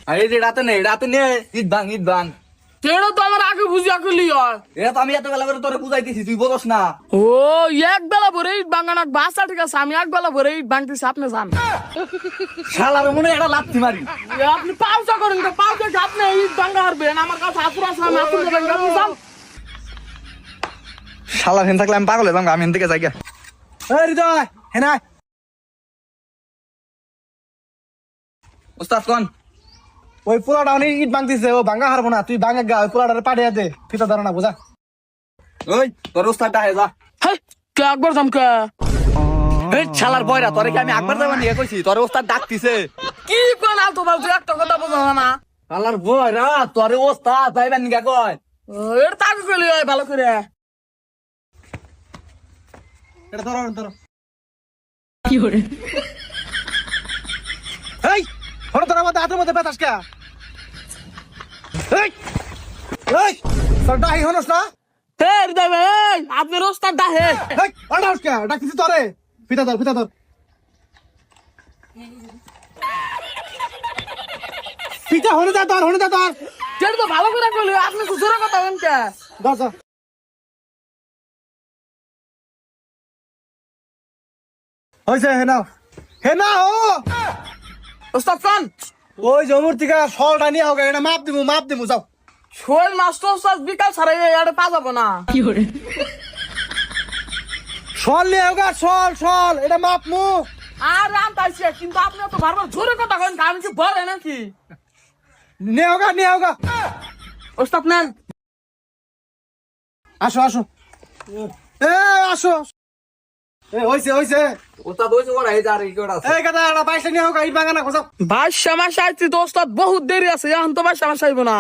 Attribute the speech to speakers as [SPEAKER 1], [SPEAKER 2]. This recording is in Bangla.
[SPEAKER 1] আরে যে রাতে নে ঈদ ভাঙ
[SPEAKER 2] তেড়ো তো আমার আগে বুঝিয়া করলি হয়।
[SPEAKER 1] এটা তো আমি এত বেলা করে তোরে বুঝাইতেছি তুই বলস না।
[SPEAKER 2] ও এক বেলা ভরে ইট ভাঙানো বাসা ঠিক আছে, আমি এক বেলা ভরে ইট ভাঙতেছি, আপনি যান।
[SPEAKER 1] শালার মনে হয় একটা লাথি মারি।
[SPEAKER 2] আপনি পাউসা করেন তো, পাউসা আপনি ইট ভাঙা হারবেন, আমার কাছে হাতুর আছে, আমি হাতুর দেবেন, আপনি যান।
[SPEAKER 1] শালা হেন থাকলে আমি পাগল হয়ে যাবো, আমি হেন থেকে যাই গা।
[SPEAKER 3] এই হৃদয় হেনা
[SPEAKER 1] ওস্তাদ কোন
[SPEAKER 3] ওই পোলাটা অনেক ইট ভাঙতিছে, ও ভাঙা হারবো না, তুই ভাঙা গা ওই পোলাটারে পাঠিয়ে দে, ফিতা ধরে না বুঝা।
[SPEAKER 1] ওই তোর ওস্তাদটা হে যা।
[SPEAKER 2] হেই, কে একবার যাম কে?
[SPEAKER 1] এই শালার বয়রা তোরে কি আমি একবার যাবা নিয়ে কইছি, তোর ওস্তাদ ডাকতিছে।
[SPEAKER 2] কি কোন আলতো ফালতু একটা কথা বোঝা না।
[SPEAKER 1] শালার বয়রা তোরে ওস্তাদ যাইবেন নিকা কয়।
[SPEAKER 2] এর তাকে গেলি হয় ভালো করে।
[SPEAKER 3] এটা ধরো ধরো।
[SPEAKER 2] কি করে?
[SPEAKER 3] এই হঠাৎ তোর মধ্যে হাতের মধ্যে বেতাস কে? এই এই সরটা হি হনস না?
[SPEAKER 2] হে হৃদয় ভাই, আপনার ওস্তাদ ডাহে।
[SPEAKER 3] এই আড়াস কে ডাকছিস তোরে, ফিতা ধর ফিতা ধর। ফিতা হনে যা তোর হনে যা তোর।
[SPEAKER 2] যেটা তো ভালো করে গেলি, আপনি জোরে কথা বলেন কে?
[SPEAKER 3] ধর ধর। হইছে হেনা হেনা ও
[SPEAKER 2] ওস্তাদ খান,
[SPEAKER 3] ওই জমুর থেকে ফলটা নিয়ে হোক, এটা মাপ দিমু যাও।
[SPEAKER 2] শোল মাছ তো ওস্তাদ বিকাল ছাড়াই এটা পা যাবো না। কি করে?
[SPEAKER 3] ফল নিয়ে হোক, ফল এটা মাপ মু।
[SPEAKER 2] আর আনতাইছে, কিন্তু আপনি তো বারবার জোরে কথা বলেন, আমি কি বলে নাকি?
[SPEAKER 3] নিয়ে হোক।
[SPEAKER 2] ওস্তাদ নেন।
[SPEAKER 3] আসো আসো এ আসো। এ হইছে
[SPEAKER 1] ওস্তাদ হইছে ওরা এই যা রে কি ওটা আছে।
[SPEAKER 3] এই কথা এটা বাইশটা নিয়ে হোক, ইট ভাঙা খোঁজাও।
[SPEAKER 2] ভাই শ্যামাশ আইছি তো ওস্তাদ, বহুত দেরি আছে, এখন তো ভাই শ্যামাশ আইব না।